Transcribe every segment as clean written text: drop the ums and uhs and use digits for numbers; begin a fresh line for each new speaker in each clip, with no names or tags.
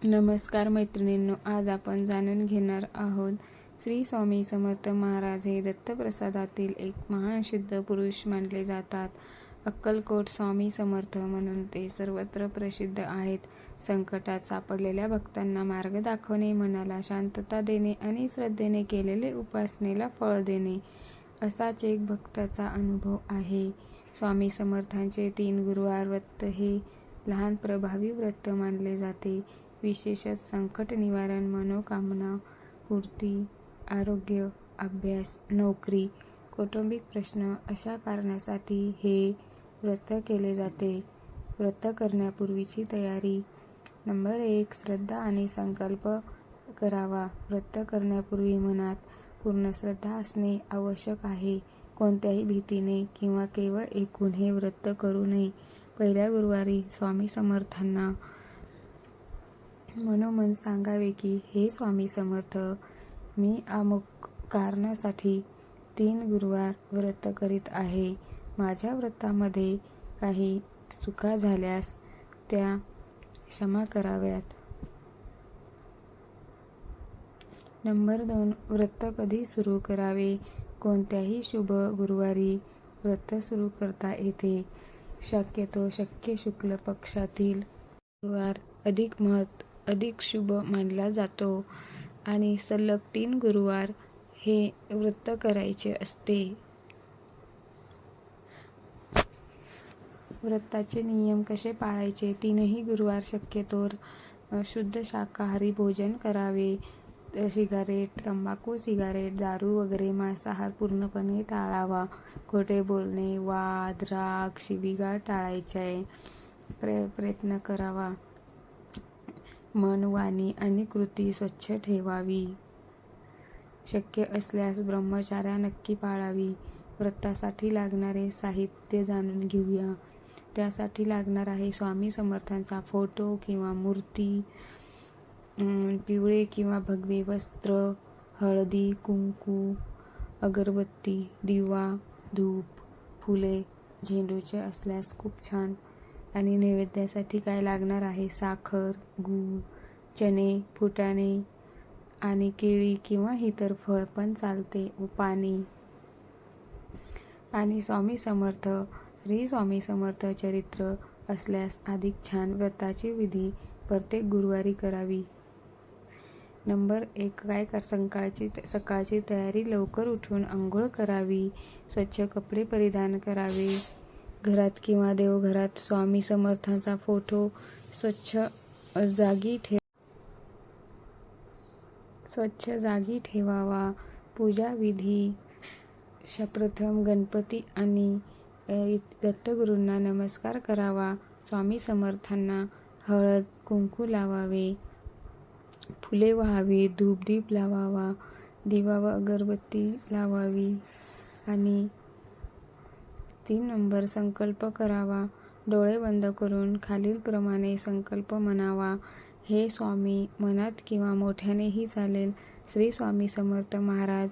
नमस्कार मैत्रिणींनो, आज आपण जाणून घेणार आहोत श्री स्वामी समर्थ महाराज हे दत्तप्रसादातील एक महान सिद्ध पुरुष मानले जातात. अक्कलकोट स्वामी समर्थ म्हणून ते सर्वत्र प्रसिद्ध आहेत. संकटात सापडलेल्या भक्तांना मार्ग दाखवणे, मनाला शांतता देणे आणि श्रद्धेने केलेले उपासनेला फळ देणे असाच एक भक्ताचा अनुभव आहे. स्वामी समर्थांचे 3 गुरुवार व्रत हे लहान प्रभावी व्रत मानले जाते. विशेषतः संकट निवारण, मनोकामना पूर्ती, आरोग्य, अभ्यास, नोकरी, कौटुंबिक प्रश्न अशा कारणासाठी हे व्रत केले जाते. व्रत करण्यापूर्वीची तयारी. नंबर 1. श्रद्धा आणि संकल्प करावा. व्रत करण्यापूर्वी मनात पूर्ण श्रद्धा असणे आवश्यक आहे. कोणत्याही भीतीने किंवा केवळ ऐकून हे व्रत करू नये. पहिल्या गुरुवारी स्वामी समर्थांना मनोमन सांगावे की, हे स्वामी समर्थ, मी अमुक कारणासाठी 3 गुरुवार व्रत करीत आहे. माझ्या व्रतामध्ये काही चुका झाल्यास त्या क्षमा कराव्यात. नंबर 2. व्रत कधी सुरू करावे. कोणत्याही शुभ गुरुवारी व्रत सुरू करता येते. शक्यतो शुक्ल पक्षातील गुरुवार अधिक शुभ मानला जातो आणि सलग 3 गुरुवार हे व्रत करायचे असते. व्रताचे नियम कसे पाळायचे. 3ही गुरुवार शक्यतोवर शुद्ध शाकाहारी भोजन करावे. सिगारेट, तंबाखू, दारू वगैरे मांसाहार पूर्णपणे टाळावा. खोटे बोलणे, वाद, राग, शिवीगाळ टाळायचे प्रयत्न करावा. मन, वाणी आणि कृती स्वच्छ ठेवावी. शक्य असल्यास ब्रह्मचर्य नक्की पाळावी. व्रतासाठी लागणारे साहित्य जाणून घेऊया. त्यासाठी लागणार आहे स्वामी समर्थांचा फोटो किंवा मूर्ती, पिवळे किंवा भगवे वस्त्र, हळदी, कुंकू, अगरबत्ती, दिवा, धूप, फुले झेंडूचे असल्यास खूप छान. आणि नैवेद्यासाठी काय लागणार आहे. साखर, गूळ, चणे, फुटाणे आणि केळी किंवा इतर फळ पण चालते, पाणी. आणि श्री स्वामी समर्थ चरित्र असल्यास अधिक छान. व्रताची विधी प्रत्येक गुरुवारी करावी. नंबर 1. सकाळची तयारी. लवकर उठून अंघोळ करावी. स्वच्छ कपडे परिधान करावे. घरात किंवा देवघरात स्वामी समर्थांचा फोटो स्वच्छ जागी ठेवावा. पूजा विधी. प्रथम गणपती आणि दत्तगुरूंना नमस्कार करावा. स्वामी समर्थांना हळद कुंकू लावावे. फुले वाहावी. धूपदीप लावावा. दिवा व अगरबत्ती लावावी. आणि 3 नंबर संकल्प करावा. डोळे बंद करून खालीलप्रमाणे संकल्प म्हणावा. हे स्वामी, मनात किंवा मोठ्यानेही चालेल. श्री स्वामी समर्थ महाराज,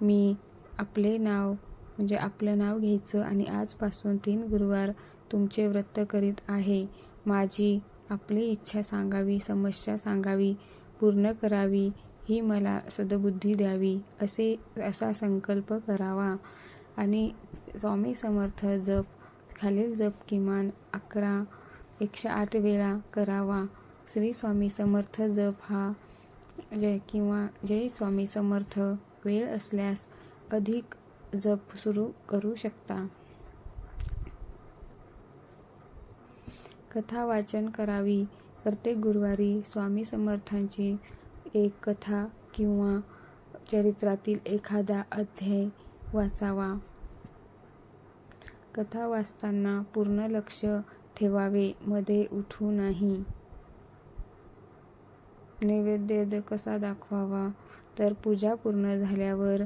मी आपलं नाव घ्यायचं आणि आजपासून 3 गुरुवार तुमचे व्रत करीत आहे. माझी आपली इच्छा सांगावी, समस्या सांगावी, पूर्ण करावी, ही मला सद्बुद्धी द्यावी असा संकल्प करावा. आणि स्वामी समर्थ जप, खालील जप किमान 108 वेळा करावा. श्री स्वामी समर्थ जप हा जय स्वामी समर्थ. वेळ असल्यास अधिक जप सुरू करू शकता. कथा वाचन करावी. प्रत्येक गुरुवारी स्वामी समर्थांची एक कथा किंवा चरित्रातील एखादा अध्याय वाचावा. कथा वाचताना पूर्ण लक्ष ठेवावे, मध्ये उठू नाही. नैवेद्य कसा दाखवावा. तर पूजा पूर्ण झाल्यावर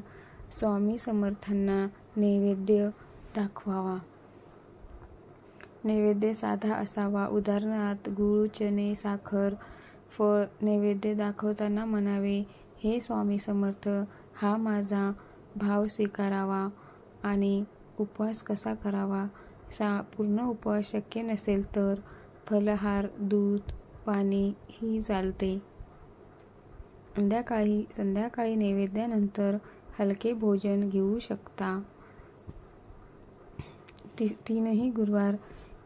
स्वामी समर्थांना नैवेद्य दाखवावा. नैवेद्य साधा असावा. उदाहरणार्थ गूळ, चणे, साखर, फळ. नैवेद्य दाखवताना म्हणावे, हे स्वामी समर्थ, हा माझा भाव स्वीकारावा. आणि उपवास कसा करावा. पूर्ण उपवास शक्य नसेल तर फलाहार, दूध, पाणी ही चालते. संध्याकाळी नैवेद्यानंतर हलके भोजन घेऊ शकता. तीनही गुरुवार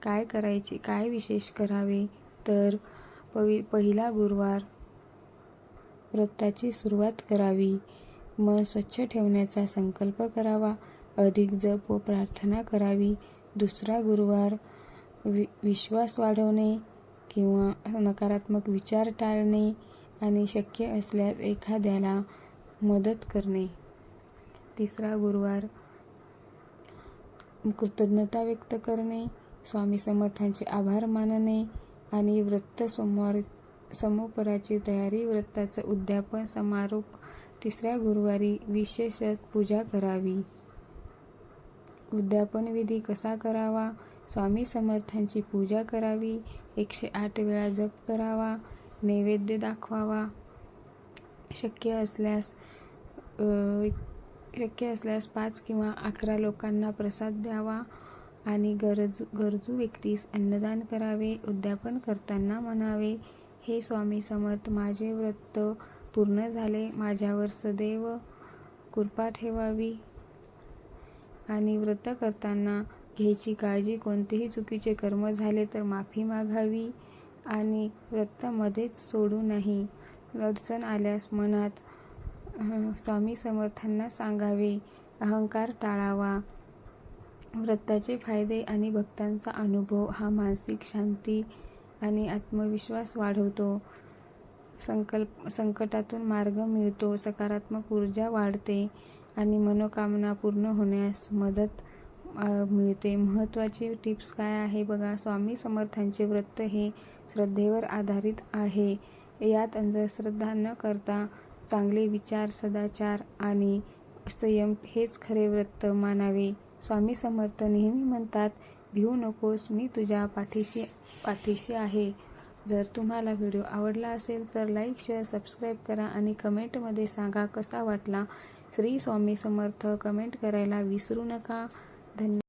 काय करायचे, काय विशेष करावे तर पहिला गुरुवार व्रताची सुरुवात करावी. मन स्वच्छ ठेवण्याचा संकल्प करावा. अधिक जप व प्रार्थना करावी. दुसरा गुरुवार विश्वास वाढवणे किंवा नकारात्मक विचार टाळणे आणि शक्य असल्यास एखाद्याला मदत करणे. तिसरा गुरुवार कृतज्ञता व्यक्त करणे, स्वामी समर्थांचे आभार मानणे आणि व्रत समोपराची तयारी, व्रताचं उद्यापन समारोप. तिसऱ्या गुरुवारी विशेषत पूजा करावी. उद्यापन विधी कसा करावा? स्वामी समर्थांची पूजा करावी. 108 वेळा जप करावा. नैवेद्य दाखवावा. शक्य असल्यास 5 किंवा 11 लोकांना प्रसाद द्यावा आणि गरजू व्यक्तीस अन्नदान करावे. उद्यापन करताना म्हणावे, हे स्वामी समर्थ, माझे व्रत पूर्ण झाले. माझ्यावर सदैव कृपा ठेवावी. आणि व्रत करताना घ्यायची काळजी, कोणतेही चुकीचे कर्म झाले तर माफी मागावी आणि व्रत मध्येच सोडू नाही. अडचण आल्यास मनात स्वामी समर्थांना सांगावे. अहंकार टाळावा. व्रताचे फायदे आणि भक्तांचा अनुभव हा मानसिक शांती आणि आत्मविश्वास वाढवतो. संकटातून मार्ग मिळतो. सकारात्मक ऊर्जा वाढते आणि मनोकामना पूर्ण होण्यास मदत मिळते. महत्त्वाची टिप्स काय आहे बघा. स्वामी समर्थांचे व्रत हे श्रद्धेवर आधारित आहे. यात अंधश्रद्धा न करता चांगले विचार, सदाचार आणि संयम हेच खरे व्रत मानावे. स्वामी समर्थ नेहमी म्हणतात, भिवू नकोस, मी तुझ्या पाठीशी आहे. जर तुम्हाला व्हिडिओ आवडला असेल तर लाईक, शेअर, सबस्क्राईब करा आणि कमेंटमध्ये सांगा कसा वाटला. श्री स्वामी समर्थ कमेंट करायला विसरू नका. धन्यवाद.